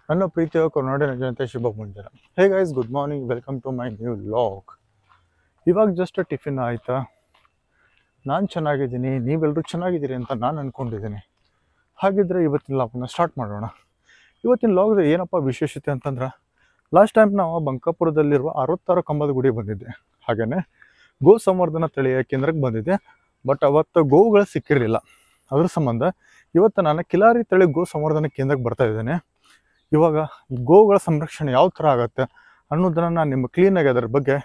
ನನ್ನ ಪ್ರೀತಿಯ ಕರ್ನಾಟಕ ಜನತೆ ಶುಭ ಮುಂಜಾನೆ. Hey guys, good morning, welcome to my new vlog. ಇವಾಗ ಜಸ್ಟ್ ಟಿಫಿನ್ ಆಯಿತಾ. ನಾನು ಚೆನ್ನಾಗಿದ್ದೀನಿ, ನೀವೆಲ್ಲರೂ ಚೆನ್ನಾಗಿದ್ದೀರಿ ಅಂತ ನಾನು ಅಂದ್ಕೊಂಡಿದ್ದೀನಿ. ಹಾಗಿದ್ರೆ ಇವತ್ತಿನ ಲಾಗ್ನ ಸ್ಟಾರ್ಟ್ ಮಾಡೋಣ. ಇವತ್ತಿನ ಲಾಗ್ದ ಏನಪ್ಪ ವಿಶೇಷತೆ ಅಂತಂದ್ರೆ, ಲಾಸ್ಟ್ ಟೈಮ್ ನಾವು ಬಂಕಾಪುರದಲ್ಲಿರುವ 66 ಕಂಬದ ಗುಡಿ ಬಂದಿದ್ದೆ. ಹಾಗೆಯೇ ಗೋ ಸಂವರ್ಧನಾ ತಳಿಯ ಕೇಂದ್ರಕ್ಕೆ ಬಂದಿದ್ದೆ. ಬಟ್ ಅವತ್ತು ಗೋವುಗಳು ಸಿಕ್ಕಿರಲಿಲ್ಲ. ಅದ್ರ ಸಂಬಂಧ ಇವತ್ತು ನಾನು ಕಿಲಾರಿ ತಳಿ ಗೋ ಸಂವರ್ಧನಾ ಕೇಂದ್ರಕ್ಕೆ ಬರ್ತಾ ಇದ್ದೇನೆ. ಇವಾಗ ಗೋವುಗಳ ಸಂರಕ್ಷಣೆ ಯಾವ ಥರ ಆಗುತ್ತೆ ಅನ್ನೋದನ್ನು ನಾನು ನಿಮ್ಮ ಕ್ಲೀನಾಗಿ ಅದರ ಬಗ್ಗೆ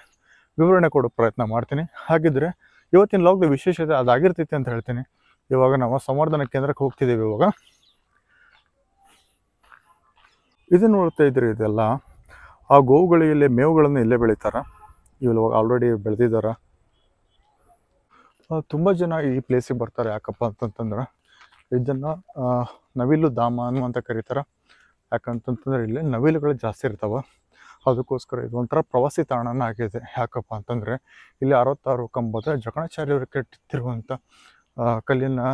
ವಿವರಣೆ ಕೊಡೋ ಪ್ರಯತ್ನ ಮಾಡ್ತೀನಿ. ಹಾಗಿದ್ರೆ ಇವತ್ತಿನ ಲಾಗ್ದ ವಿಶೇಷತೆ ಅದಾಗಿರ್ತೈತಿ ಅಂತ ಹೇಳ್ತೀನಿ. ಇವಾಗ ನಾವು ಸಂವರ್ಧನಾ ಕೇಂದ್ರಕ್ಕೆ ಹೋಗ್ತಿದ್ದೀವಿ. ಇವಾಗ ಇದನ್ನು ನೋಡ್ತಾ ಇದ್ರಿ, ಇದೆಲ್ಲ ಆ ಗೋವುಗಳಿಗೆ ಮೇವುಗಳನ್ನು ಇಲ್ಲೇ ಬೆಳೀತಾರೆ. ಇವಾಗ ಆಲ್ರೆಡಿ ಬೆಳೆದಿದ್ದಾರೆ. ತುಂಬ ಜನ ಈ ಪ್ಲೇಸಿಗೆ ಬರ್ತಾರೆ. ಯಾಕಪ್ಪ ಅಂತಂತಂದ್ರೆ ಇದನ್ನು ನವಿಲು ಧಾಮ ಅನ್ನುವಂತ ಕರೀತಾರೆ. ಯಾಕಂತಂತಂದ್ರೆ ಇಲ್ಲಿ ನವಿಲುಗಳು ಜಾಸ್ತಿ ಇರ್ತಾವೆ. ಅದಕ್ಕೋಸ್ಕರ ಇದು ಒಂಥರ ಪ್ರವಾಸಿ ತಾಣನ ಆಗಿದೆ. ಯಾಕಪ್ಪ ಅಂತಂದರೆ ಇಲ್ಲಿ 66 ಕಂಬದ ಜಕಣಾಚಾರ್ಯರು ಕೆತ್ತಿರುವಂಥ ಕಲ್ಲಿನ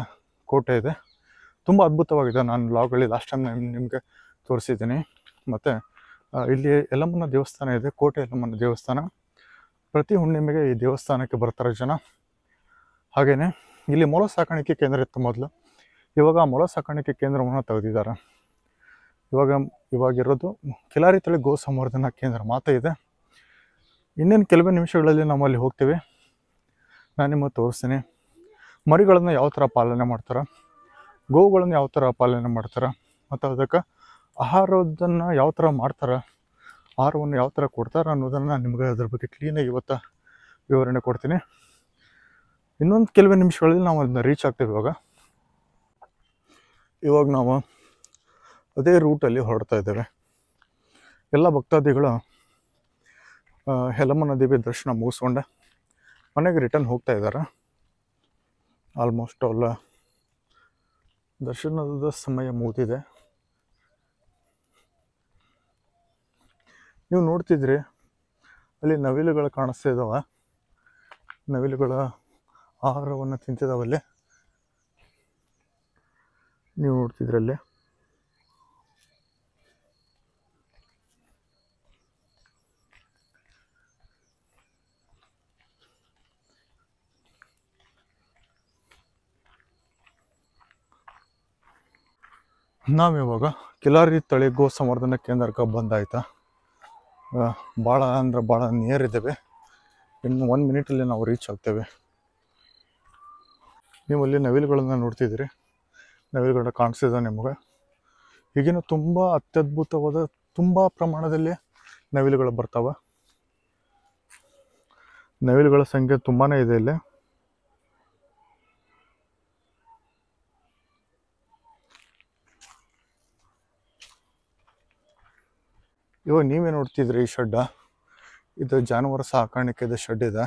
ಕೋಟೆ ಇದೆ. ತುಂಬ ಅದ್ಭುತವಾಗಿದೆ. ನಾನು ಲಾಗಲ್ಲಿ ಲಾಸ್ಟ್ ಟೈಮ್ ನಿಮಗೆ ತೋರಿಸಿದ್ದೀನಿ. ಮತ್ತು ಇಲ್ಲಿ ಯಲ್ಲಮ್ಮನ ದೇವಸ್ಥಾನ ಇದೆ, ಕೋಟೆ ಯಲ್ಲಮ್ಮನ ದೇವಸ್ಥಾನ. ಪ್ರತಿ ಹುಣ್ಣಿಮೆಗೆ ಈ ದೇವಸ್ಥಾನಕ್ಕೆ ಬರ್ತಾರೆ ಜನ. ಹಾಗೆಯೇ ಇಲ್ಲಿ ಮೊಲ ಸಾಕಾಣಿಕೆ ಕೇಂದ್ರ ಇತ್ತು ಮೊದಲು. ಇವಾಗ ಆ ಮೊಲ ಸಾಕಾಣಿಕೆ ಕೇಂದ್ರವನ್ನು ತೆಗೆದಿದ್ದಾರೆ. ಇವಾಗಿರೋದು ಕಿಲಾರಿ ತಳಿ ಗೋ ಸಂವರ್ಧನಾ ಕೇಂದ್ರ ಮಾತ್ರ ಇದೆ. ಇನ್ನೇನು ಕೆಲವೇ ನಿಮಿಷಗಳಲ್ಲಿ ನಾವು ಅಲ್ಲಿ ಹೋಗ್ತೀವಿ. ನಾನು ನಿಮಗೆ ತೋರಿಸ್ತೀನಿ ಮರಿಗಳನ್ನು ಯಾವ ಥರ ಪಾಲನೆ ಮಾಡ್ತಾರೆ, ಗೋವುಗಳನ್ನು ಯಾವ ಥರ ಪಾಲನೆ ಮಾಡ್ತಾರೆ, ಮತ್ತು ಅದಕ್ಕೆ ಆಹಾರದನ್ನು ಯಾವ ಥರ ಮಾಡ್ತಾರೆ, ಆಹಾರವನ್ನು ಯಾವ ಥರ ಕೊಡ್ತಾರೆ ಅನ್ನೋದನ್ನು ನಾನು ನಿಮಗೆ ಅದ್ರ ಬಗ್ಗೆ ಕ್ಲೀನಾಗಿ ಇವತ್ತು ವಿವರಣೆ ಕೊಡ್ತೀನಿ. ಇನ್ನೊಂದು ಕೆಲವೇ ನಿಮಿಷಗಳಲ್ಲಿ ನಾವು ಅದನ್ನ ರೀಚ್ ಆಗ್ತೀವಿ. ಇವಾಗ ನಾವು ಅದೇ ರೂಟಲ್ಲಿ ಹೊರಡ್ತಾ ಇದ್ದೇವೆ. ಎಲ್ಲ ಭಕ್ತಾದಿಗಳು ಯಲ್ಲಮ್ಮನ ದೇವಿ ದರ್ಶನ ಮುಗಿಸ್ಕೊಂಡೆ ಮನೆಗೆ ರಿಟರ್ನ್ ಹೋಗ್ತಾ ಇದ್ದಾರೆ. ಆಲ್ಮೋಸ್ಟ್ ಅಲ್ಲ ದರ್ಶನದ ಸಮಯ ಮುಗಿದಿದೆ. ನೀವು ನೋಡ್ತಿದ್ರಿ ಅಲ್ಲಿ ನವಿಲುಗಳು ಕಾಣಿಸ್ತಾ ಇದ್ದಾವೆ. ನವಿಲುಗಳ ಆಹಾರವನ್ನು ತಿಂತಿದ್ದಾವಲ್ಲಿ ನೀವು ನೋಡ್ತಿದ್ರಲ್ಲಿ. ನಾವಿವಾಗ ಕಿಲಾರಿ ತಳಿ ಗೋ ಸಂವರ್ಧನಾ ಕೇಂದ್ರಕ್ಕೆ ಬಂದಾಯ್ತಾ. ಭಾಳ ಅಂದ್ರೆ ಭಾಳ ನಿಯರ್ ಇದ್ದೇವೆ. ಇನ್ನು 1 ಮಿನಿಟಲ್ಲಿ ನಾವು ರೀಚ್ ಆಗ್ತೇವೆ. ನೀವು ಅಲ್ಲಿ ನವಿಲುಗಳನ್ನು ನೋಡ್ತಿದ್ದೀರಿ, ನವಿಲುಗಳು ಕಾಣಿಸ್ತಿದೆ ನಿಮಗೆ. ಈಗಿನ ತುಂಬ ಅತ್ಯದ್ಭುತವಾದ ತುಂಬ ಪ್ರಮಾಣದಲ್ಲಿ ನವಿಲುಗಳು ಬರ್ತಾವೆ. ನವಿಲುಗಳ ಸಂಖ್ಯೆ ತುಂಬಾ ಇದೆ ಇಲ್ಲಿ. ಇವಾಗ ನೀವೇ ನೋಡ್ತಿದ್ರಿ ಈ ಶೆಡ್ಡ, ಇದು ಜಾನುವಾರು ಸಾಕಾಣಿಕೆದ ಶೆಡ್ ಇದೆ.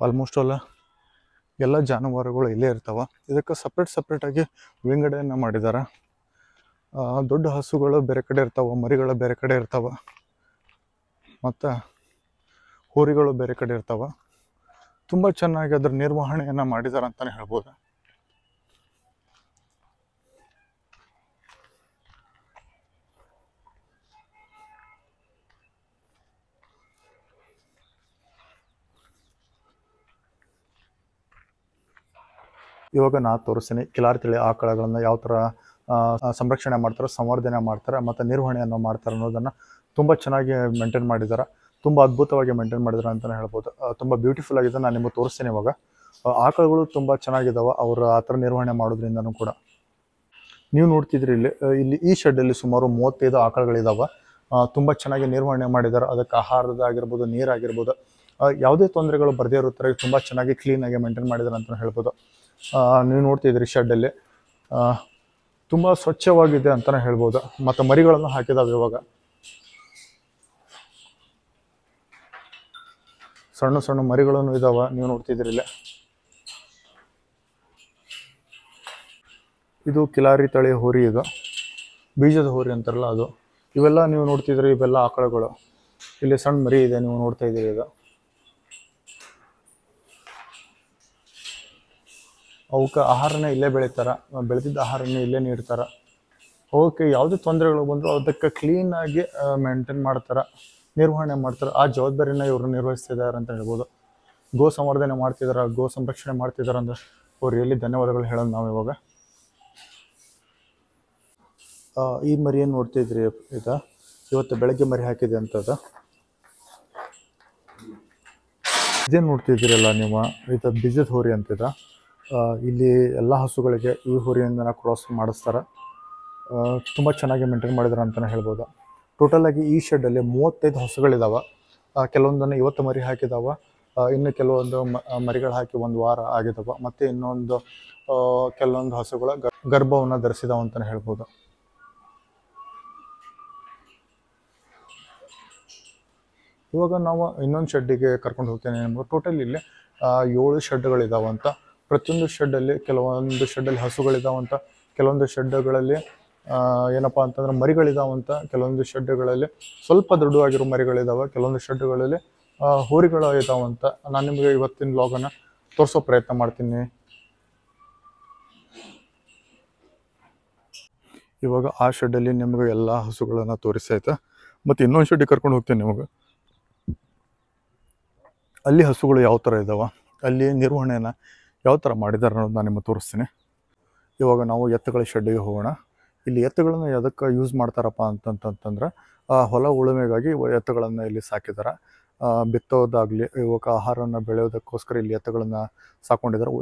ಆಲ್ಮೋಸ್ಟ್ ಎಲ್ಲ ಜಾನುವಾರುಗಳು ಇಲ್ಲೇ ಇರ್ತಾವೆ. ಇದಕ್ಕೆ ಸಪ್ರೇಟಾಗಿ ವಿಂಗಡೆಯನ್ನು ಮಾಡಿದ್ದಾರೆ. ದೊಡ್ಡ ಹಸುಗಳು ಬೇರೆ ಕಡೆ ಇರ್ತಾವೆ, ಮರಿಗಳು ಬೇರೆ ಕಡೆ ಇರ್ತಾವೆ, ಮತ್ತು ಹೋರಿಗಳು ಬೇರೆ ಕಡೆ ಇರ್ತಾವೆ. ತುಂಬ ಚೆನ್ನಾಗಿ ಅದರ ನಿರ್ವಹಣೆಯನ್ನು ಮಾಡಿದ್ದಾರೆ ಅಂತಲೇ ಹೇಳ್ಬೋದು. ಇವಾಗ ನಾ ತೋರಿಸ್ತೀನಿ ಕಿಲಾರಿ ತಳಿ ಆಕಳಗಳನ್ನು ಯಾವ ಥರ ಸಂರಕ್ಷಣೆ ಮಾಡ್ತಾರೆ, ಸಂವರ್ಧನೆ ಮಾಡ್ತಾರೆ ಮತ್ತು ನಿರ್ವಹಣೆಯನ್ನು ಮಾಡ್ತಾರೆ ಅನ್ನೋದನ್ನು ತುಂಬ ಚೆನ್ನಾಗಿ ಮೇಂಟೈನ್ ಮಾಡಿದ್ದಾರೆ. ತುಂಬ ಅದ್ಭುತವಾಗಿ ಮೇಂಟೈನ್ ಮಾಡಿದ್ದಾರೆ ಅಂತಲೇ ಹೇಳ್ಬೋದು. ತುಂಬ ಬ್ಯೂಟಿಫುಲ್ ಆಗಿದೆ. ನಾನು ನಿಮಗೆ ತೋರಿಸ್ತೀನಿ ಇವಾಗ. ಆಕಳುಗಳು ತುಂಬ ಚೆನ್ನಾಗಿದ್ದಾವೆ ಅವರು ಆ ಥರ ನಿರ್ವಹಣೆ ಮಾಡೋದ್ರಿಂದನೂ ಕೂಡ. ನೀವು ನೋಡ್ತಿದ್ರಿ ಇಲ್ಲಿ ಈ ಶೆಡ್ಡಲ್ಲಿ ಸುಮಾರು 35 ಆಕಳುಗಳಿದ್ದಾವೆ. ತುಂಬ ಚೆನ್ನಾಗಿ ನಿರ್ವಹಣೆ ಮಾಡಿದ್ದಾರೆ. ಅದಕ್ಕೆ ಆಹಾರದಾಗಿರ್ಬೋದು, ನೀರಾಗಿರ್ಬೋದು, ಯಾವುದೇ ತೊಂದರೆಗಳು ಬರದೇ ಇರೋ ಥರ ತುಂಬ ಚೆನ್ನಾಗಿ ಕ್ಲೀನಾಗಿ ಮೇಂಟೈನ್ ಮಾಡಿದ್ದಾರೆ ಅಂತಲೇ ಹೇಳ್ಬೋದು. ನೀವು ನೋಡ್ತಿದ್ರಿ ಶೆಡ್ಡಲ್ಲಿ ತುಂಬ ಸ್ವಚ್ಛವಾಗಿದೆ ಅಂತಲೇ ಹೇಳ್ಬೋದು. ಮತ್ತು ಮರಿಗಳನ್ನು ಹಾಕಿದಾವೆ. ಇವಾಗ ಸಣ್ಣ ಸಣ್ಣ ಮರಿಗಳನ್ನು ಇದ್ದಾವೆ. ನೀವು ನೋಡ್ತಿದ್ರಿ ಇಲ್ಲೇ. ಇದು ಕಿಲಾರಿ ತಳಿ ಹೋರಿ. ಇದು ಬೀಜದ ಹೋರಿ ಅಂತಾರಲ್ಲ ಅದು. ಇವೆಲ್ಲ ನೀವು ನೋಡ್ತಿದ್ರಿ, ಇವೆಲ್ಲ ಆಕಳುಗಳು. ಇಲ್ಲಿ ಸಣ್ಣ ಮರಿ ಇದೆ, ನೀವು ನೋಡ್ತಾ ಇದ್ದೀರಿ. ಇದು ಅವಕ್ಕೆ ಆಹಾರನೇ ಇಲ್ಲೇ ಬೆಳೀತಾರೆ. ಬೆಳೆದಿದ್ದ ಆಹಾರನೇ ಇಲ್ಲೇ ನೀಡ್ತಾರೆ. ಅವಕ್ಕೆ ಯಾವುದೇ ತೊಂದರೆಗಳು ಬಂದರೂ ಅದಕ್ಕೆ ಕ್ಲೀನಾಗಿ ಮೇಂಟೈನ್ ಮಾಡ್ತಾರೆ, ನಿರ್ವಹಣೆ ಮಾಡ್ತಾರೆ. ಆ ಜವಾಬ್ದಾರಿನ ಇವರು ನಿರ್ವಹಿಸ್ತಿದ್ದಾರೆ ಅಂತ ಹೇಳ್ಬೋದು. ಗೋ ಸಂವರ್ಧನೆ ಮಾಡ್ತಿದ್ದಾರೆ, ಗೋ ಸಂರಕ್ಷಣೆ ಮಾಡ್ತಿದ್ದಾರೆ ಅಂದ್ರೆ ಅವ್ರು ಎಲ್ಲಿ ಧನ್ಯವಾದಗಳು ಹೇಳೋದು ನಾವು ಇವಾಗ. ಈ ಮರಿ ಏನು ನೋಡ್ತಿದ್ರಿ, ಇವತ್ತು ಬೆಳಗ್ಗೆ ಮರಿ ಹಾಕಿದೆ ಅಂತದ. ಇದೇನು ನೋಡ್ತಿದ್ದೀರಲ್ಲ ನೀವು, ಇದು ಬೀಜದ ಹೋರಿ ಅಂತಿದ. ಇಲ್ಲಿ ಎಲ್ಲ ಹಸುಗಳಿಗೆ ಈ ಹೋರಿಯಿಂದ ಕ್ರಾಸ್ ಮಾಡಿಸ್ತಾರೆ. ತುಂಬ ಚೆನ್ನಾಗಿ ಮೇಂಟೈನ್ ಮಾಡಿದ್ದಾರೆ ಅಂತಲೇ ಹೇಳ್ಬೋದು. ಟೋಟಲಾಗಿ ಈ ಶೆಡ್ಡಲ್ಲಿ 35 ಹಸುಗಳಿದ್ದಾವೆ. ಕೆಲವೊಂದನ್ನು ಇವತ್ತು ಮರಿ ಹಾಕಿದಾವೆ. ಇನ್ನು ಕೆಲವೊಂದು ಮರಿಗಳು ಹಾಕಿ 1 ವಾರ ಆಗಿದ್ದಾವೆ. ಮತ್ತು ಇನ್ನೊಂದು ಕೆಲವೊಂದು ಹಸುಗಳ ಗರ್ಭವನ್ನು ಧರಿಸಿದಾವೆ ಅಂತಲೇ ಹೇಳ್ಬೋದು. ಇವಾಗ ನಾವು ಇನ್ನೊಂದು ಶೆಡ್ಡಿಗೆ ಕರ್ಕೊಂಡು ಹೋಗ್ತೇನೆ ನಿಮ್ಗೆ. ಟೋಟಲ್ ಇಲ್ಲಿ 7 ಶೆಡ್ಗಳಿದಾವಂತ. ಪ್ರತಿಯೊಂದು ಶೆಡ್ಡಲ್ಲಿ ಕೆಲವೊಂದು ಶೆಡ್ಡಲ್ಲಿ ಹಸುಗಳಿದಾವಂತ, ಕೆಲವೊಂದು ಶೆಡ್ಗಳಲ್ಲಿ ಏನಪ್ಪ ಅಂತಂದ್ರೆ ಮರಿಗಳಿದಾವಂತ, ಕೆಲವೊಂದು ಶೆಡ್ಗಳಲ್ಲಿ ಸ್ವಲ್ಪ ದೊಡ್ಡವಾಗಿರೋ ಮರಿಗಳಿದಾವೆ, ಕೆಲವೊಂದು ಶೆಡ್ಗಳಲ್ಲಿ ಹೋರಿಗಳು ಇದಾವಂತ. ನಾನು ನಿಮಗೆ ಇವತ್ತಿನ ವ್ಲಾಗನ್ನು ತೋರಿಸೋ ಪ್ರಯತ್ನ ಮಾಡ್ತೀನಿ. ಇವಾಗ ಆ ಶೆಡ್ಡಲ್ಲಿ ನಿಮಗೆ ಎಲ್ಲ ಹಸುಗಳನ್ನು ತೋರಿಸಾಯ್ತು. ಮತ್ತು ಇನ್ನೊಂದು ಶೆಡ್ಡಿಗೆ ಕರ್ಕೊಂಡು ಹೋಗ್ತೀನಿ ನಿಮಗೆ. ಅಲ್ಲಿ ಹಸುಗಳು ಯಾವ ಥರ ಇದ್ದಾವೆ, ಅಲ್ಲಿ ನಿರ್ವಹಣೆಯನ್ನು ಯಾವ ಥರ ಮಾಡಿದ್ದಾರೆ ಅನ್ನೋದು ನಾನು ನಿಮಗೆ ತೋರಿಸ್ತೀನಿ. ಇವಾಗ ನಾವು ಎತ್ತುಗಳ ಶೆಡ್ಡಿಗೆ ಹೋಗೋಣ. ಇಲ್ಲಿ ಎತ್ತುಗಳನ್ನು ಎದಕ್ಕೆ ಯೂಸ್ ಮಾಡ್ತಾರಪ್ಪ ಅಂತಂತಂದ್ರೆ ಹೊಲ ಉಳುಮೆಗಾಗಿ ಎತ್ತುಗಳನ್ನು ಇಲ್ಲಿ ಸಾಕಿದ್ದಾರೆ. ಬಿತ್ತೋದಾಗಲಿ ಇವಾಗ ಆಹಾರವನ್ನು ಬೆಳೆಯೋದಕ್ಕೋಸ್ಕರ ಇಲ್ಲಿ ಎತ್ತುಗಳನ್ನು ಸಾಕೊಂಡಿದ್ದಾರೆ.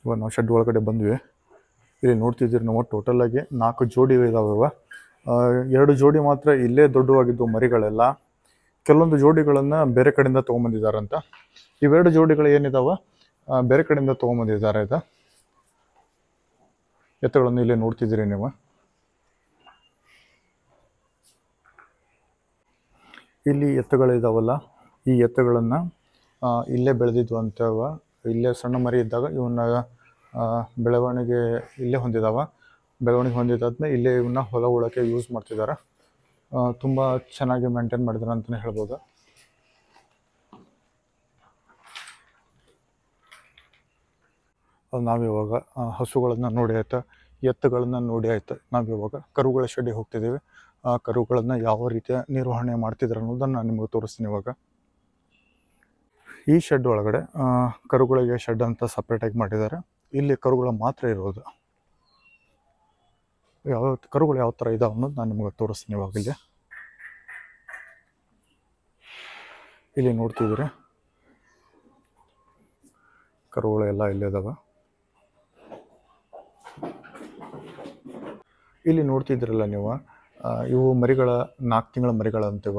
ಇವಾಗ ನಾವು ಶೆಡ್ ಒಳಗಡೆ ಬಂದ್ವಿ. ಇಲ್ಲಿ ನೋಡ್ತಿದ್ದೀರಿ ನಾವು ಟೋಟಲಾಗಿ 4 ಜೋಡಿ ಇದಾವೆ. 2 ಜೋಡಿ ಮಾತ್ರ ಇಲ್ಲೇ ದೊಡ್ಡವಾಗಿದ್ದು ಮರಿಗಳೆಲ್ಲ. ಕೆಲವೊಂದು ಜೋಡಿಗಳನ್ನು ಬೇರೆ ಕಡೆಯಿಂದ ತೊಗೊಂಬಂದಿದ್ದಾರಂತ. ಇವೆರಡು ಜೋಡಿಗಳು ಏನಿದಾವೆ ಬೇರೆ ಕಡೆಯಿಂದ ತೊಗೊಂಬಂದಿದ್ದಾರೆ. ಇದು ಎತ್ತುಗಳನ್ನು ಇಲ್ಲೇ ನೋಡ್ತಿದ್ದೀರಿ ನೀವು. ಇಲ್ಲಿ ಎತ್ತುಗಳಿದಾವಲ್ಲ, ಈ ಎತ್ತುಗಳನ್ನು ಇಲ್ಲೇ ಬೆಳೆದಿದ್ವು ಅಂತವ. ಇಲ್ಲೇ ಸಣ್ಣ ಮರಿ ಇದ್ದಾಗ ಇವನ್ನ ಬೆಳವಣಿಗೆ ಇಲ್ಲೇ ಹೊಂದಿದಾವ. ಬೆಳವಣಿಗೆ ಹೊಂದಿದ್ದಾದ್ಮೇಲೆ ಇಲ್ಲೇ ಇವನ್ನ ಹೊಲ ಉಳಕ್ಕೆ ಯೂಸ್ ಮಾಡ್ತಿದ್ದಾರೆ. ತುಂಬ ಚೆನ್ನಾಗಿ ಮೇಂಟೈನ್ ಮಾಡಿದ್ದಾರೆ ಅಂತಲೇ ಹೇಳ್ಬೋದು. ನಾವಿವಾಗ ಹಸುಗಳನ್ನು ನೋಡಿ ಆಯ್ತು, ಎತ್ತುಗಳನ್ನು ನೋಡಿ ಆಯ್ತು. ನಾವಿವಾಗ ಕರುಗಳ ಶೆಡ್ಡಿಗೆ ಹೋಗ್ತಿದ್ದೀವಿ. ಆ ಕರುಗಳನ್ನು ಯಾವ ರೀತಿಯ ನಿರ್ವಹಣೆ ಮಾಡ್ತಿದ್ದಾರೆ ಅನ್ನೋದನ್ನು ನಾನು ನಿಮಗೆ ತೋರಿಸ್ತೀನಿ ಇವಾಗ. ಈ ಶೆಡ್ ಒಳಗಡೆ ಕರುಗಳಿಗೆ ಶೆಡ್ ಅಂತ ಸಪ್ರೇಟಾಗಿ ಮಾಡಿದ್ದಾರೆ. ಇಲ್ಲಿ ಕರುಗಳು ಮಾತ್ರ ಇರೋದು. ಕರುಗಳು ಯಾವ ಥರ ಇದಾವೆ ಅನ್ನೋದು ನಾನು ನಿಮಗೆ ತೋರಿಸ್ತೀನಿ ಇವಾಗ. ಇಲ್ಲಿ ನೋಡ್ತಿದ್ದೀರಿ ಕರುಗಳು ಎಲ್ಲ ಇಲ್ಲಿದ್ದಾವೆ. ಇಲ್ಲಿ ನೋಡ್ತಿದ್ದೀರಲ್ಲ ನೀವು, ಇವು ಮರಿಗಳ 4 ತಿಂಗಳ ಮರಿಗಳಂತಿವ.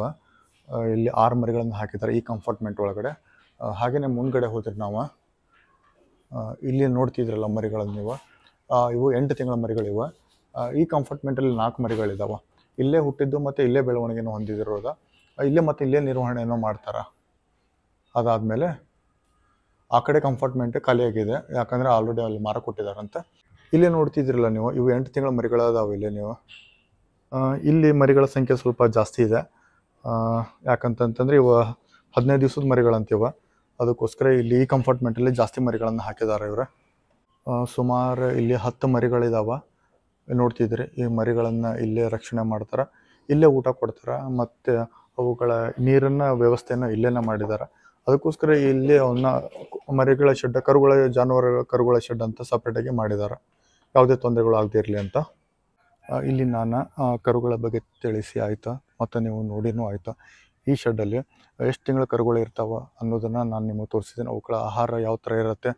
ಇಲ್ಲಿ 6 ಮರಿಗಳನ್ನು ಹಾಕಿದ್ದಾರೆ ಈ ಕಂಫಾರ್ಟ್ಮೆಂಟ್ ಒಳಗಡೆ. ಹಾಗೆಯೇ ಮುಂದ್ಗಡೆ ಹೋದ್ರೆ ನಾವು ಇಲ್ಲಿ ನೋಡ್ತಿದ್ರಲ್ಲ ಮರಿಗಳನ್ನು ನೀವು, ಇವು 8 ತಿಂಗಳ ಮರಿಗಳಿವೆ. ಈ ಕಂಫಾರ್ಟ್ಮೆಂಟಲ್ಲಿ 4 ಮರಿಗಳಿದ್ದಾವೆ. ಇಲ್ಲೇ ಹುಟ್ಟಿದ್ದು ಮತ್ತು ಇಲ್ಲೇ ಬೆಳವಣಿಗೆಯನ್ನು ಹೊಂದಿದಿರೋದ. ಇಲ್ಲೇ ಮತ್ತು ಇಲ್ಲೇ ನಿರ್ವಹಣೆಯನ್ನು ಮಾಡ್ತಾರೆ. ಅದಾದಮೇಲೆ ಆ ಕಡೆ ಕಂಫಾರ್ಟ್ಮೆಂಟ್ ಖಾಲಿಯಾಗಿದೆ, ಯಾಕಂದರೆ ಆಲ್ರೆಡಿ ಅಲ್ಲಿ ಮಾರ ಕೊಟ್ಟಿದ್ದಾರಂತೆ. ಇಲ್ಲೇ ನೋಡ್ತಿದ್ರಲ್ಲ ನೀವು, ಇವು 8 ತಿಂಗಳ ಮರಿಗಳದಾವೆ. ಇಲ್ಲೇ ನೀವು ಇಲ್ಲಿ ಮರಿಗಳ ಸಂಖ್ಯೆ ಸ್ವಲ್ಪ ಜಾಸ್ತಿ ಇದೆ. ಯಾಕಂತಂತಂದರೆ ಇವು 15 ದಿವಸದ ಮರಿಗಳಂತೀವ. ಅದಕ್ಕೋಸ್ಕರ ಇಲ್ಲಿ ಈ ಕಂಫಾರ್ಟ್ಮೆಂಟಲ್ಲಿ ಜಾಸ್ತಿ ಮರಿಗಳನ್ನು ಹಾಕಿದ್ದಾರೆ ಇವರು. ಸುಮಾರು ಇಲ್ಲಿ 10 ಮರಿಗಳಿದಾವೆ. ನೋಡ್ತಿದ್ರಿ, ಈ ಮರಿಗಳನ್ನು ಇಲ್ಲೇ ರಕ್ಷಣೆ ಮಾಡ್ತಾರೆ, ಇಲ್ಲೇ ಊಟ ಕೊಡ್ತಾರೆ, ಮತ್ತು ಅವುಗಳ ನೀರನ್ನು ವ್ಯವಸ್ಥೆಯನ್ನು ಇಲ್ಲೇನೆ ಮಾಡಿದ್ದಾರೆ. ಅದಕ್ಕೋಸ್ಕರ ಇಲ್ಲಿ ಅವನ್ನ ಮರಿಗಳ ಶೆಡ್, ಕರುಗಳ ಜಾನುವಾರುಗಳ ಕರುಗಳ ಶೆಡ್ ಅಂತ ಸಪ್ರೇಟಾಗಿ ಮಾಡಿದ್ದಾರೆ. ಯಾವುದೇ ತೊಂದರೆಗಳು ಆಗದೇ ಇರಲಿ ಅಂತ. ಇಲ್ಲಿ ನಾನು ಕರುಗಳ ಬಗ್ಗೆ ತಿಳಿಸಿ ಆಯಿತಾ, ಮತ್ತು ನೀವು ನೋಡಿನೂ ಆಯಿತಾ. ಈ ಶೆಡ್ಡಲ್ಲಿ ಎಷ್ಟು ತಿಂಗಳ ಕರುಗಳು ಇರ್ತಾವೆ ಅನ್ನೋದನ್ನು ನಾನು ನಿಮಗೆ ತೋರಿಸಿದ್ದೀನಿ. ಅವುಗಳ ಆಹಾರ ಯಾವ ಥರ ಇರುತ್ತೆ,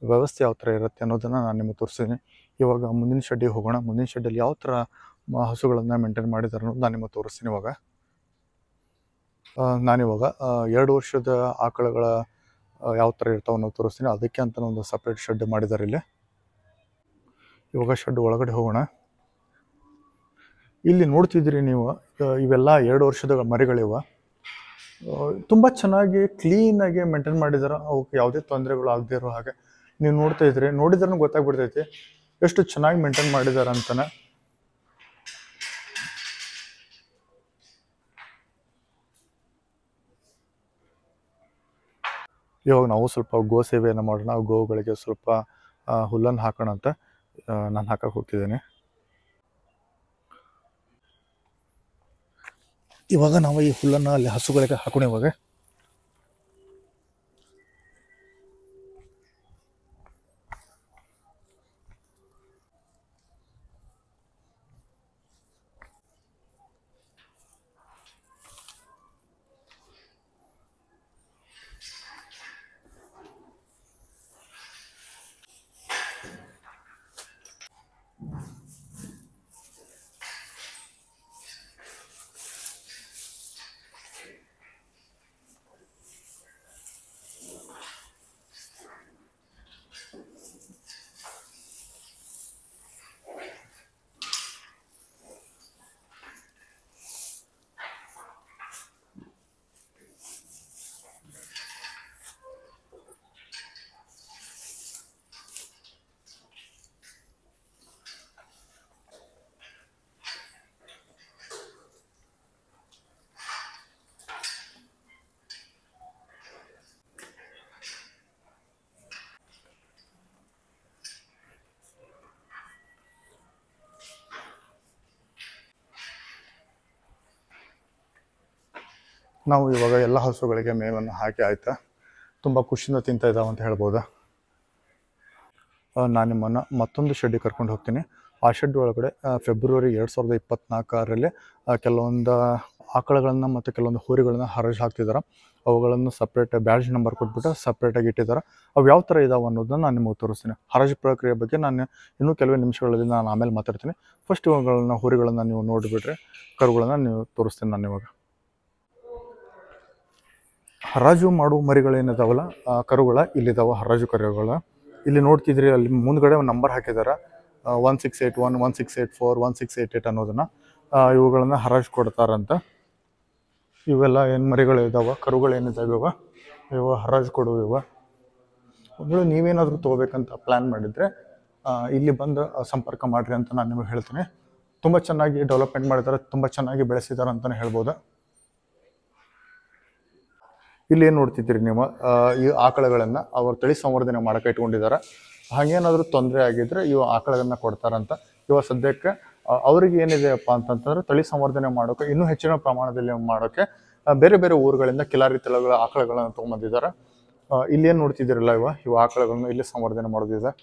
ವ್ಯವಸ್ಥೆ ಯಾವ ಥರ ಇರುತ್ತೆ ಅನ್ನೋದನ್ನು ನಾನು ನಿಮಗೆ ತೋರಿಸಿದ್ದೀನಿ. ಇವಾಗ ಮುಂದಿನ ಶೆಡ್ಡಿಗೆ ಹೋಗೋಣ. ಮುಂದಿನ ಶೆಡ್ಡಲ್ಲಿ ಯಾವ ಥರ ಹಸುಗಳನ್ನು ಮೇಂಟೈನ್ ಮಾಡಿದ್ದಾರೆ ಅನ್ನೋದು ನಾನು ನಿಮಗೆ ತೋರಿಸ್ತೀನಿ. ನಾನಿವಾಗ 2 ವರ್ಷದ ಆಕಳುಗಳ ಯಾವ ಥರ ಇರ್ತಾವೆ ಅನ್ನೋದು ತೋರಿಸ್ತೀನಿ. ಅದಕ್ಕೆ ಅಂತ ಒಂದು ಸಪ್ರೇಟ್ ಶೆಡ್ ಮಾಡಿದ್ದಾರೆ ಇಲ್ಲಿ. ಇವಾಗ ಶೆಡ್ ಒಳಗಡೆ ಹೋಗೋಣ. ಇಲ್ಲಿ ನೋಡ್ತಿದ್ದೀರಿ ನೀವು, ಇವೆಲ್ಲ 2 ವರ್ಷದ ಮರಿಗಳಿವ. ತುಂಬ ಚೆನ್ನಾಗಿ ಕ್ಲೀನಾಗಿ ಮೇಂಟೈನ್ ಮಾಡಿದ್ದಾರೆ. ಅವಕ್ಕೆ ಯಾವುದೇ ತೊಂದರೆಗಳು ಆಗದೇ ಇರೋ ಹಾಗೆ ನೀವು ನೋಡ್ತಾ ಇದ್ರಿ. ನೋಡಿದ್ರೂ ಗೊತ್ತಾಗ್ಬಿಡ್ತೈತಿ ಎಷ್ಟು ಚೆನ್ನಾಗಿ ಮೇಂಟೈನ್ ಮಾಡಿದ್ದಾರೆ ಅಂತಾನೆ. ಇವಾಗ ನಾವು ಸ್ವಲ್ಪ ಗೋ ಸೇವೆಯನ್ನು ಮಾಡೋಣ. ಗೋಗಳಿಗೆ ಸ್ವಲ್ಪ ಹುಲ್ಲನ್ನು ಹಾಕೋಣ ಅಂತ ನಾನು ಹಾಕಕ್ಕೆ ಹೋಗ್ತಿದ್ದೇನೆ. ಇವಾಗ ನಾವು ಈ ಹುಲ್ಲನ್ನು ಅಲ್ಲಿ ಹಸುಗಳಿಗೆ ಹಾಕೋಣ. ನಾವು ಇವಾಗ ಎಲ್ಲ ಹಸುಗಳಿಗೆ ಮೇವನ್ನು ಹಾಕಿ ಆಯಿತಾ, ತುಂಬ ಖುಷಿಯಿಂದ ತಿಂತಾ ಇದ್ದಾವೆ ಅಂತ ಹೇಳ್ಬೋದು. ನಾನು ನಿಮ್ಮನ್ನು ಮತ್ತೊಂದು ಶೆಡ್ಡಿಗೆ ಕರ್ಕೊಂಡು ಹೋಗ್ತೀನಿ. ಆ ಶೆಡ್ ಒಳಗಡೆ ಫೆಬ್ರವರಿ 2024ರಲ್ಲಿ ಕೆಲವೊಂದು ಆಕಳುಗಳನ್ನು ಮತ್ತು ಕೆಲವೊಂದು ಹೋರಿಗಳನ್ನ ಹರಾಜು ಹಾಕ್ತಿದ್ದಾರೆ. ಅವುಗಳನ್ನು ಸಪ್ರೇಟ್ ಬ್ಯಾಡ್ಜ್ ನಂಬರ್ ಕೊಟ್ಬಿಟ್ಟು ಸಪ್ರೇಟಾಗಿ ಇಟ್ಟಿದ್ದಾರೆ. ಅವು ಯಾವ ಥರ ಇದಾವೆ ಅನ್ನೋದನ್ನು ನಾನು ನಿಮಗೆ ತೋರಿಸ್ತೀನಿ. ಹರಾಜು ಪ್ರಕ್ರಿಯೆ ಬಗ್ಗೆ ನಾನು ಇನ್ನೂ ಕೆಲವೇ ನಿಮಿಷಗಳಲ್ಲಿ ನಾನು ಆಮೇಲೆ ಮಾತಾಡ್ತೀನಿ. ಫಸ್ಟ್ ಇವುಗಳನ್ನ ಹೋರಿಗಳನ್ನು ನೀವು ನೋಡಿಬಿಟ್ರೆ ಕರುಗಳನ್ನು ನೀವು ತೋರಿಸ್ತೀನಿ ನಾನು ಇವಾಗ. ಹರಾಜು ಮಾಡುವ ಮರಿಗಳೇನಿದಾವಲ್ಲ ಕರುಗಳ ಇಲ್ಲಿದ್ದಾವೆ. ಹರಾಜು ಕರುಗಳ ಇಲ್ಲಿ ನೋಡ್ತಿದ್ರಿ, ಅಲ್ಲಿ ಮುಂದ್ಗಡೆ ಒಂದು ನಂಬರ್ ಹಾಕಿದ್ದಾರೆ 1681, 1684, 1688 ಅನ್ನೋದನ್ನು. ಇವುಗಳನ್ನು ಹರಾಜು ಕೊಡ್ತಾರಂತ. ಇವೆಲ್ಲ ಏನು ಮರಿಗಳಿದ್ದಾವೆ, ಕರುಗಳೇನಿದ್ದಾವೆ ಇವು ಹರಾಜು ಕೊಡುವ. ಒಂದು ನೀವೇನಾದರೂ ತೊಗೋಬೇಕಂತ ಪ್ಲ್ಯಾನ್ ಮಾಡಿದರೆ ಇಲ್ಲಿ ಬಂದು ಸಂಪರ್ಕ ಮಾಡಿರಿ ಅಂತ ನಾನು ನಿಮಗೆ ಹೇಳ್ತೀನಿ. ತುಂಬ ಚೆನ್ನಾಗಿ ಡೆವಲಪ್ಮೆಂಟ್ ಮಾಡಿದ್ದಾರೆ, ತುಂಬ ಚೆನ್ನಾಗಿ ಬೆಳೆಸಿದ್ದಾರೆ ಅಂತಲೇ ಹೇಳ್ಬೋದು. ಇಲ್ಲಿ ಏನು ನೋಡ್ತಿದ್ದೀರಿ ನೀವು, ಈ ಆಕಳುಗಳನ್ನು ಅವ್ರ ತಳಿ ಸಂವರ್ಧನೆ ಮಾಡೋಕೆ ಇಟ್ಕೊಂಡಿದ್ದಾರೆ. ಹಾಗೇನಾದರೂ ತೊಂದರೆ ಆಗಿದ್ದರೆ ಇವು ಆಕಳುಗಳನ್ನ ಕೊಡ್ತಾರಂತ. ಇವಾಗ ಸದ್ಯಕ್ಕೆ ಅವ್ರಿಗೆ ಏನಿದೆಯಪ್ಪ ಅಂತಂತಂದ್ರೆ ತಳಿ ಸಂವರ್ಧನೆ ಮಾಡೋಕೆ, ಇನ್ನೂ ಹೆಚ್ಚಿನ ಪ್ರಮಾಣದಲ್ಲಿ ಮಾಡೋಕ್ಕೆ ಬೇರೆ ಬೇರೆ ಊರುಗಳಿಂದ ಕಿಲಾರಿ ತಳಿಗಳ ಆಕಳುಗಳನ್ನು ತೊಗೊಂಬಂದಿದ್ದಾರೆ. ಇಲ್ಲಿ ಏನು ನೋಡ್ತಿದ್ದೀರಲ್ಲ ಇವು ಆಕಳುಗಳನ್ನು ಇಲ್ಲಿ ಸಂವರ್ಧನೆ ಮಾಡೋದಿದೆ.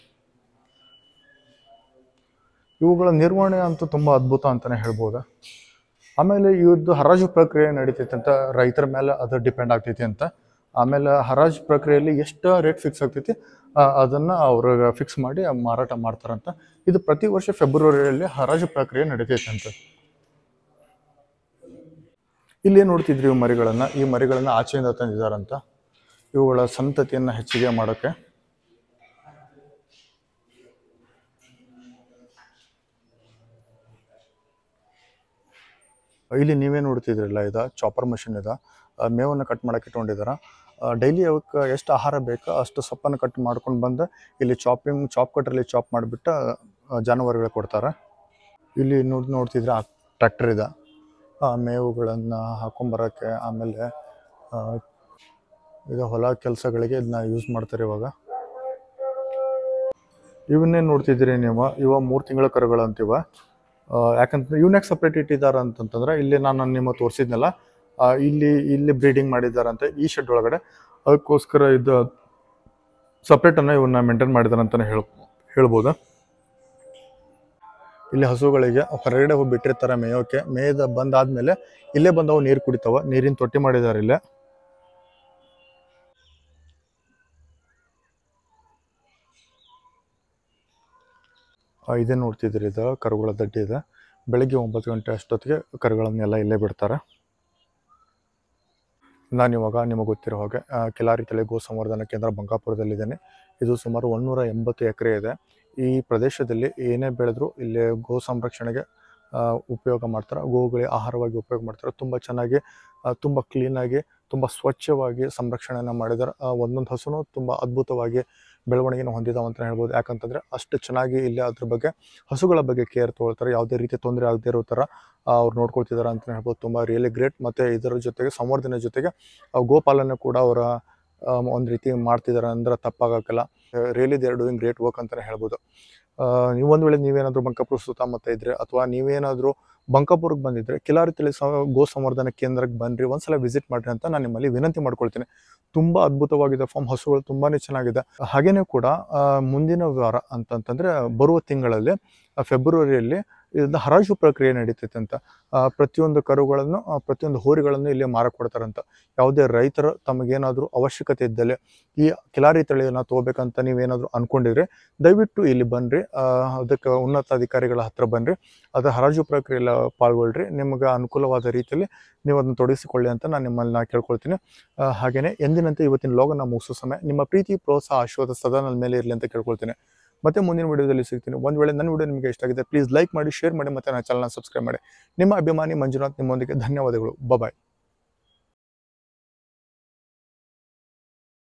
ಇವುಗಳ ನಿರ್ವಹಣೆ ಅಂತೂ ತುಂಬ ಅದ್ಭುತ ಅಂತಲೇ ಹೇಳ್ಬೋದು. ಆಮೇಲೆ ಇವ್ರದ್ದು ಹರಾಜು ಪ್ರಕ್ರಿಯೆ ನಡೀತೈತೆ ಅಂತ ರೈತರ ಮೇಲೆ ಅದು ಡಿಪೆಂಡ್ ಆಗ್ತೈತಿ ಅಂತ. ಆಮೇಲೆ ಹರಾಜು ಪ್ರಕ್ರಿಯೆಯಲ್ಲಿ ಎಷ್ಟು ರೇಟ್ ಫಿಕ್ಸ್ ಆಗ್ತೈತಿ ಅದನ್ನು ಅವ್ರಿಗೆ ಫಿಕ್ಸ್ ಮಾಡಿ ಮಾರಾಟ ಮಾಡ್ತಾರಂತ. ಇದು ಪ್ರತಿ ವರ್ಷ ಫೆಬ್ರವರಿಯಲ್ಲಿ ಹರಾಜು ಪ್ರಕ್ರಿಯೆ ನಡೀತೈತೆ ಅಂತ. ಇಲ್ಲಿ ಏನು ನೋಡ್ತಿದ್ರಿ ಈ ಮರಿಗಳನ್ನು ಆಚೆಯಿಂದ ತಂದಿದ್ದಾರಂತ, ಇವುಗಳ ಸಂತತಿಯನ್ನು ಹೆಚ್ಚಿಗೆ ಮಾಡೋಕ್ಕೆ. ಇಲ್ಲಿ ನೀವೇ ನೋಡ್ತಿದ್ರಲ್ಲ, ಇದು ಚಾಪರ್ ಮಷಿನ್ ಇದೆ. ಮೇವನ್ನು ಕಟ್ ಮಾಡೋಕೆ ಇಟ್ಕೊಂಡಿದ್ದಾರೆ. ಡೈಲಿ ಅವಕ್ಕೆ ಎಷ್ಟು ಆಹಾರ ಬೇಕೋ ಅಷ್ಟು ಸೊಪ್ಪನ್ನು ಕಟ್ ಮಾಡ್ಕೊಂಡು ಬಂದು ಇಲ್ಲಿ ಚಾಪ್ ಕಟ್ರಲ್ಲಿ ಚಾಪ್ ಮಾಡಿಬಿಟ್ಟು ಜಾನುವಾರುಗಳಿಗೆ ಕೊಡ್ತಾರೆ. ಇಲ್ಲಿ ನೋಡ್ತಿದ್ರೆ ಟ್ರ್ಯಾಕ್ಟರ್ ಇದೆ ಮೇವುಗಳನ್ನು ಹಾಕೊಂಬರೋಕ್ಕೆ. ಆಮೇಲೆ ಇದು ಹೊಲ ಕೆಲಸಗಳಿಗೆ ಇದನ್ನ ಯೂಸ್ ಮಾಡ್ತಾರೆ ಇವಾಗ. ಇವನ್ನೇನು ನೋಡ್ತಿದ್ದೀರಿ ನೀವು, 3 ತಿಂಗಳ ಕರುಗಳಂತೀವ. ಯಾಕಂತಂದ್ರೆ ಇವನ್ಯಾಕೆ ಸಪ್ರೇಟ್ ಇಟ್ಟಿದ್ದಾರೆ ಅಂತಂತಂದ್ರೆ, ಇಲ್ಲಿ ನಾನು ನಿಮಗೆ ತೋರಿಸಿದ್ನಲ್ಲ, ಇಲ್ಲಿ ಬ್ರೀಡಿಂಗ್ ಮಾಡಿದ್ದಾರಂತೆ ಈ ಶೆಡ್ ಒಳಗಡೆ. ಅದಕ್ಕೋಸ್ಕರ ಇದು ಸಪ್ರೇಟನ್ನು ಇವನ್ನ ಮೇಂಟೈನ್ ಮಾಡಿದ್ದಾರೆ ಅಂತಲೇ ಹೇಳ್ಬೋದು. ಇಲ್ಲಿ ಹಸುಗಳಿಗೆ ಹೊರಗಡೆ ಹೋಗಿ ಬಿಟ್ಟಿರ್ತಾರೆ ಮೇಯೋಕೆ. ಮೇಯ್ದ ಬಂದಾದ್ಮೇಲೆ ಇಲ್ಲೇ ಬಂದವು ನೀರು ಕುಡಿತಾವ. ನೀರಿನ ತೊಟ್ಟಿ ಮಾಡಿದ್ದಾರೆ ಇಲ್ಲೇ. ಇದೇ ನೋಡ್ತಿದ್ರಿ, ಇದು ಕರುಗಳ ದಡ್ಡಿ ಇದೆ. ಬೆಳಗ್ಗೆ 9 ಗಂಟೆ ಅಷ್ಟೊತ್ತಿಗೆ ಕರುಗಳನ್ನೆಲ್ಲ ಇಲ್ಲೇ ಬಿಡ್ತಾರೆ. ನಾನು ಇವಾಗ ನಿಮಗೆ ಗೊತ್ತಿರೋ ಹಾಗೆ ಕಿಲಾರಿ ತಳಿ ಗೋ ಸಂವರ್ಧನಾ ಕೇಂದ್ರ ಬಂಕಾಪುರದಲ್ಲಿದ್ದೇನೆ. ಇದು ಸುಮಾರು 180 ಎಕರೆ ಇದೆ. ಈ ಪ್ರದೇಶದಲ್ಲಿ ಏನೇ ಬೆಳೆದ್ರು ಇಲ್ಲಿ ಗೋ ಸಂರಕ್ಷಣೆಗೆ ಉಪಯೋಗ ಮಾಡ್ತಾರೆ. ಗೋಗಳಿಗೆ ಆಹಾರವಾಗಿ ಉಪಯೋಗ ಮಾಡ್ತಾರೆ. ತುಂಬ ಚೆನ್ನಾಗಿ, ತುಂಬ ಕ್ಲೀನಾಗಿ, ತುಂಬ ಸ್ವಚ್ಛವಾಗಿ ಸಂರಕ್ಷಣೆಯನ್ನು ಮಾಡಿದ್ದಾರೆ. ಒಂದೊಂದು ಹಸುನು ತುಂಬ ಅದ್ಭುತವಾಗಿ ಬೆಳವಣಿಗೆನ ಹೊಂದಿದಾವೆ ಅಂತ ಹೇಳ್ಬೋದು. ಯಾಕಂತಂದರೆ ಅಷ್ಟು ಚೆನ್ನಾಗಿ ಇಲ್ಲಿ ಅದ್ರ ಬಗ್ಗೆ, ಹಸುಗಳ ಬಗ್ಗೆ ಕೇರ್ ತೊಗೊಳ್ತಾರೆ. ಯಾವುದೇ ರೀತಿ ತೊಂದರೆ ಆಗದೇ ಇರೋ ಥರ ಅವ್ರು ನೋಡ್ಕೊಳ್ತಿದ್ದಾರೆ ಅಂತ ಹೇಳ್ಬೋದು. ತುಂಬ ರಿಯಲಿ ಗ್ರೇಟ್. ಮತ್ತು ಇದರ ಜೊತೆಗೆ ಸಂವರ್ಧನೆ ಜೊತೆಗೆ ಗೋಪಾಲನೆ ಕೂಡ ಅವರ ಒಂದು ರೀತಿ ಮಾಡ್ತಿದ್ದಾರೆ ಅಂದ್ರೆ ತಪ್ಪಾಗಕ್ಕಿಲ್ಲ. Really they are doing great work ಅಂತಲೇ ಹೇಳ್ಬೋದು. ನೀವು ಒಂದು ವೇಳೆ ನೀವೇನಾದರೂ ಬಂಕಾಪುರ ಸುತ್ತಮುತ್ತ ಇದ್ದರೆ, ಅಥವಾ ನೀವೇನಾದರೂ ಬಂಕಾಪುರಕ್ಕೆ ಬಂದಿದ್ದರೆ, ಕಿಲಾರಿ ತಳಿ ಗೋ ಸಂವರ್ಧನಾ ಕೇಂದ್ರಕ್ಕೆ ಬನ್ನಿರಿ, ಒಂದ್ಸಲ ವಿಸಿಟ್ ಮಾಡಿರಿ ಅಂತ ನಾನು ನಿಮ್ಮಲ್ಲಿ ವಿನಂತಿ ಮಾಡ್ಕೊಳ್ತೀನಿ. ತುಂಬ ಅದ್ಭುತವಾಗಿದೆ ಫಾರ್ಮ್. ಹಸುಗಳು ತುಂಬಾ ಚೆನ್ನಾಗಿದೆ. ಹಾಗೆಯೇ ಕೂಡ ಮುಂದಿನ ವಾರ ಅಂತಂತಂದರೆ ಬರುವ ತಿಂಗಳಲ್ಲಿ ಫೆಬ್ರವರಿಯಲ್ಲಿ ಇದರಿಂದ ಹರಾಜು ಪ್ರಕ್ರಿಯೆ ನಡೀತೈತೆ ಅಂತ. ಪ್ರತಿಯೊಂದು ಕರುಗಳನ್ನು, ಪ್ರತಿಯೊಂದು ಹೋರಿಗಳನ್ನು ಇಲ್ಲಿ ಮಾರಕ್ಕೆ ಕೊಡ್ತಾರಂತ. ಯಾವುದೇ ರೈತರು ತಮಗೇನಾದರೂ ಅವಶ್ಯಕತೆ ಇದ್ದಲ್ಲಿ ಈ ಕಿಲಾರಿ ತಳಿಯನ್ನು ತೊಗೋಬೇಕಂತ ನೀವೇನಾದರೂ ಅಂದ್ಕೊಂಡಿದ್ರೆ ದಯವಿಟ್ಟು ಇಲ್ಲಿ ಬನ್ನಿರಿ. ಅದಕ್ಕೆ ಉನ್ನತ ಅಧಿಕಾರಿಗಳ ಹತ್ರ ಬನ್ನಿರಿ. ಅದು ಹರಾಜು ಪ್ರಕ್ರಿಯೆಯಲ್ಲಿ ಪಾಲ್ಗೊಳ್ಳ್ರಿ. ನಿಮಗೆ ಅನುಕೂಲವಾದ ರೀತಿಯಲ್ಲಿ ನೀವು ಅದನ್ನು ತೊಡಗಿಸಿಕೊಳ್ಳಿ ಅಂತ ನಾನು ನಿಮ್ಮಲ್ಲಿ ಕೇಳ್ಕೊಳ್ತೀನಿ. ಹಾಗೆಯೇ ಎಂದಿನಂತೆ ಇವತ್ತಿನ ಲಾಗನ್ನು ಮುಗಿಸೋ ಸಮಯ ನಿಮ್ಮ ಪ್ರೀತಿ, ಪ್ರೋತ್ಸಾಹ, ಆಶೀರ್ವಾದ ಸದಾ ನನ್ನ ಮೇಲೆ ಇರಲಿ ಅಂತ ಕೇಳ್ಕೊಳ್ತೀನಿ. ಮತ್ತೆ ಮುಂದಿನ ವಿಡಿಯೋದಲ್ಲಿ ಸಿಗ್ತೀನಿ. ಒಂದು ವೇಳೆ ನನ್ನ ವಿಡಿಯೋ ನಿಮಗೆ ಇಷ್ಟ ಆಗಿದೆ ಪ್ಲೀಸ್ ಲೈಕ್ ಮಾಡಿ, ಶೇರ್ ಮಾಡಿ, ಮತ್ತು ನನ್ನ ಚಾನಲ್ನ ಸಬ್ಸ್ಕ್ರೈಬ್ ಮಾಡಿ. ನಿಮ್ಮ ಅಭಿಮಾನಿ ಮಂಜುನಾಥ್ ನಿಮ್ಮೊಂದಿಗೆ. ಧನ್ಯವಾದಗಳು. ಬಾಯ್.